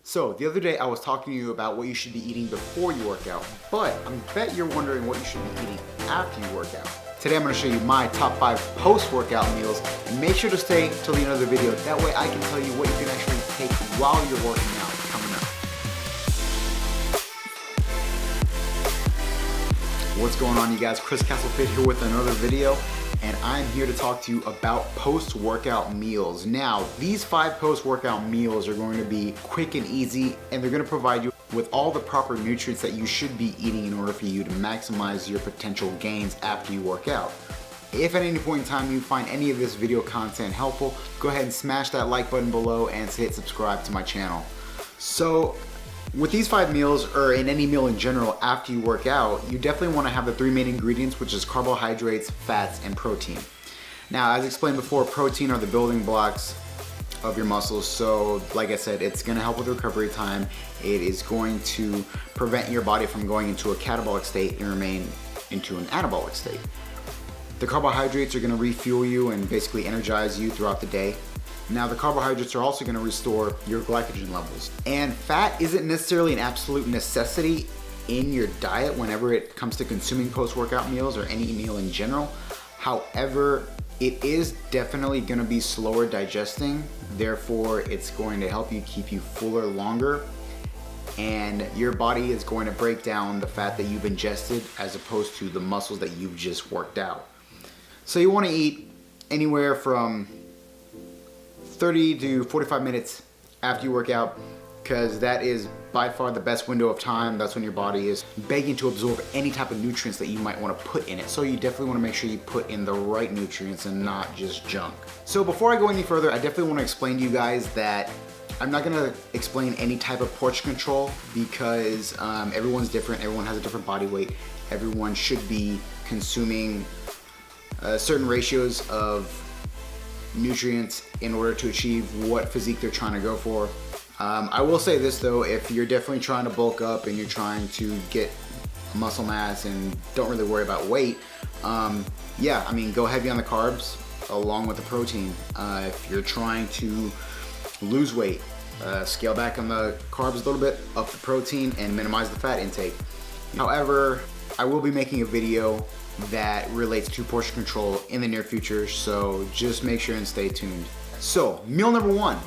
So the other day I was talking to you about what you should be eating before you work out, but I bet you're wondering what you should be eating after you work out. Today I'm going to show you my top 5 post-workout meals, and make sure to stay till the end of the video. That way I can tell you what you can actually take while you're working out coming up. What's going on, you guys? Chris Castlefit here with another video, and I'm here to talk to you about post-workout meals. Now, these 5 post-workout meals are going to be quick and easy, and they're going to provide you with all the proper nutrients that you should be eating in order for you to maximize your potential gains after you work out. If at any point in time you find any of this video content helpful, go ahead and smash that like button below and hit subscribe to my channel. So, with these 5 meals, or in any meal in general after you work out, you definitely want to have the 3 main ingredients, which is carbohydrates, fats, and protein. Now, as explained before, protein are the building blocks of your muscles. So, like I said, it's going to help with recovery time. It is going to prevent your body from going into a catabolic state and remain into an anabolic state. The carbohydrates are going to refuel you and basically energize you throughout the day. Now, the carbohydrates are also going to restore your glycogen levels. And fat isn't necessarily an absolute necessity in your diet whenever it comes to consuming post-workout meals or any meal in general. However, it is definitely going to be slower digesting. Therefore, it's going to help you keep you fuller longer. And your body is going to break down the fat that you've ingested as opposed to the muscles that you've just worked out. So you want to eat anywhere from 30 to 45 minutes after you work out, because that is by far the best window of time. That's when your body is begging to absorb any type of nutrients that you might want to put in it. So you definitely want to make sure you put in the right nutrients and not just junk. So before I go any further, I definitely want to explain to you guys that I'm not going to explain any type of portion control, because everyone's different. Everyone has a different body weight. Everyone should be consuming certain ratios of nutrients in order to achieve what physique they're trying to go for. I will say this though, if you're definitely trying to bulk up and you're trying to get muscle mass and don't really worry about weight, yeah, I mean, go heavy on the carbs along with the protein. If you're trying to lose weight, scale back on the carbs a little bit, up the protein, and minimize the fat intake. However, I will be making a video that relates to portion control in the near future, so just make sure and stay tuned. So, meal number 1,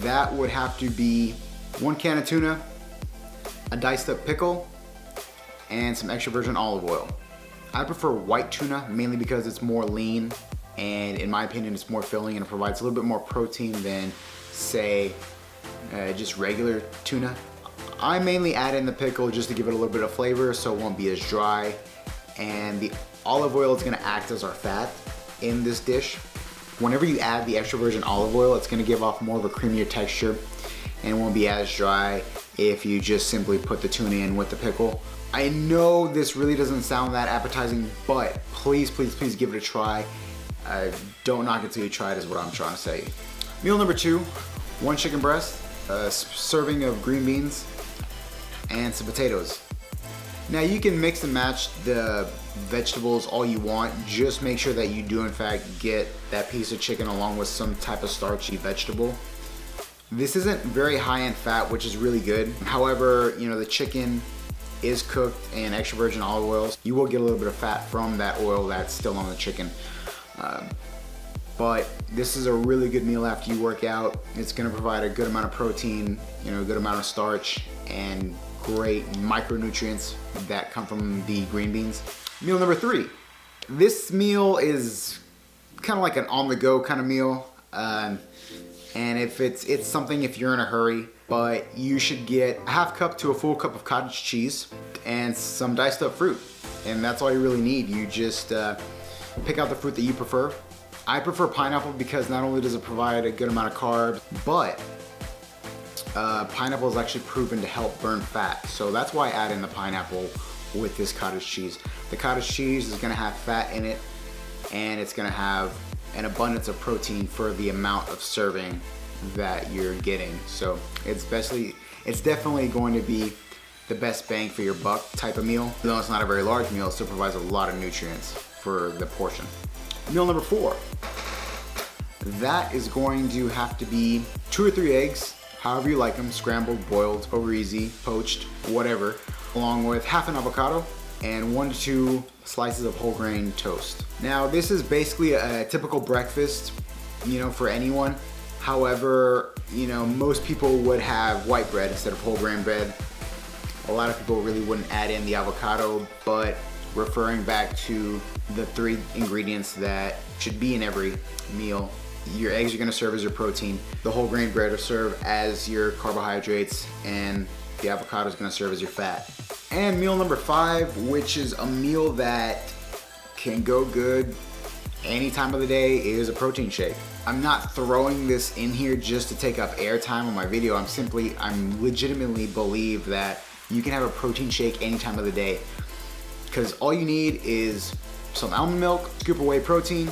that would have to be 1 can of tuna, a diced up pickle, and some extra virgin olive oil. I prefer white tuna mainly because it's more lean, and in my opinion it's more filling and it provides a little bit more protein than, say, just regular tuna. I mainly add in the pickle just to give it a little bit of flavor so it won't be as dry, and the olive oil is going to act as our fat in this dish. Whenever you add the extra virgin olive oil, it's going to give off more of a creamier texture and it won't be as dry if you just simply put the tuna in with the pickle. I know this really doesn't sound that appetizing, but please, please, please give it a try. Don't knock it till you try it is what I'm trying to say. Meal number 2, 1 chicken breast, a serving of green beans, and some potatoes. Now, you can mix and match the vegetables all you want. Just make sure that you do in fact get that piece of chicken along with some type of starchy vegetable. This isn't very high in fat, which is really good. However, you know, the chicken is cooked in extra virgin olive oils. You will get a little bit of fat from that oil that's still on the chicken. But this is a really good meal after you work out. It's gonna provide a good amount of protein, you know, a good amount of starch, and great micronutrients that come from the green beans. Meal number 3. This meal is kind of like an on-the-go kind of meal. And if it's something if you're in a hurry, but you should get a half cup to a full cup of cottage cheese and some diced up fruit. And that's all you really need. You just pick out the fruit that you prefer. I prefer pineapple because not only does it provide a good amount of carbs, but pineapple is actually proven to help burn fat. So that's why I add in the pineapple with this cottage cheese. The cottage cheese is gonna have fat in it, and it's gonna have an abundance of protein for the amount of serving that you're getting. So it's definitely going to be the best bang for your buck type of meal. Though it's not a very large meal, it still provides a lot of nutrients for the portion. Meal number 4. That is going to have to be 2 or 3 eggs, however you like them, scrambled, boiled, over easy, poached, whatever, along with half an avocado and 1 to 2 slices of whole grain toast. Now this is basically a typical breakfast, for anyone. However, most people would have white bread instead of whole grain bread. A lot of people really wouldn't add in the avocado, but referring back to the 3 ingredients that should be in every meal, your eggs are gonna serve as your protein, the whole grain bread will serve as your carbohydrates, and the avocado is gonna serve as your fat. And meal number 5, which is a meal that can go good any time of the day, is a protein shake. I'm not throwing this in here just to take up airtime on my video. I'm legitimately believe that you can have a protein shake any time of the day, because all you need is some almond milk, scoop of whey protein,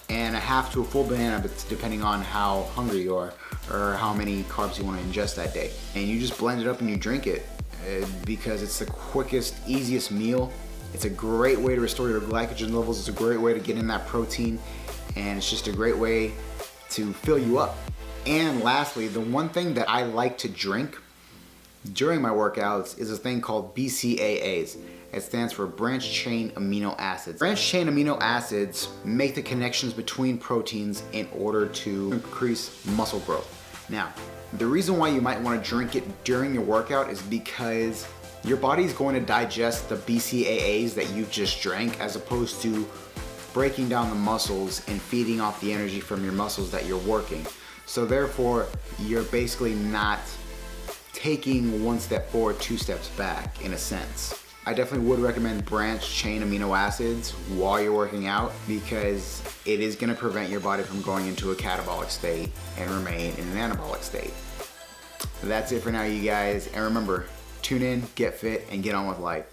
and a half to a full banana, but depending on how hungry you are or how many carbs you want to ingest that day. And you just blend it up and you drink it, because it's the quickest, easiest meal. It's a great way to restore your glycogen levels. It's a great way to get in that protein, and it's just a great way to fill you up. And lastly, the one thing that I like to drink during my workouts is a thing called BCAAs. It stands for branched chain amino acids. Branched chain amino acids make the connections between proteins in order to increase muscle growth. Now, the reason why you might want to drink it during your workout is because your body's going to digest the BCAAs that you just drank, as opposed to breaking down the muscles and feeding off the energy from your muscles that you're working. So therefore, you're basically not taking 1 step forward, 2 steps back, in a sense. I definitely would recommend branched chain amino acids while you're working out, because it is going to prevent your body from going into a catabolic state and remain in an anabolic state. That's it for now, you guys. And remember, tune in, get fit, and get on with life.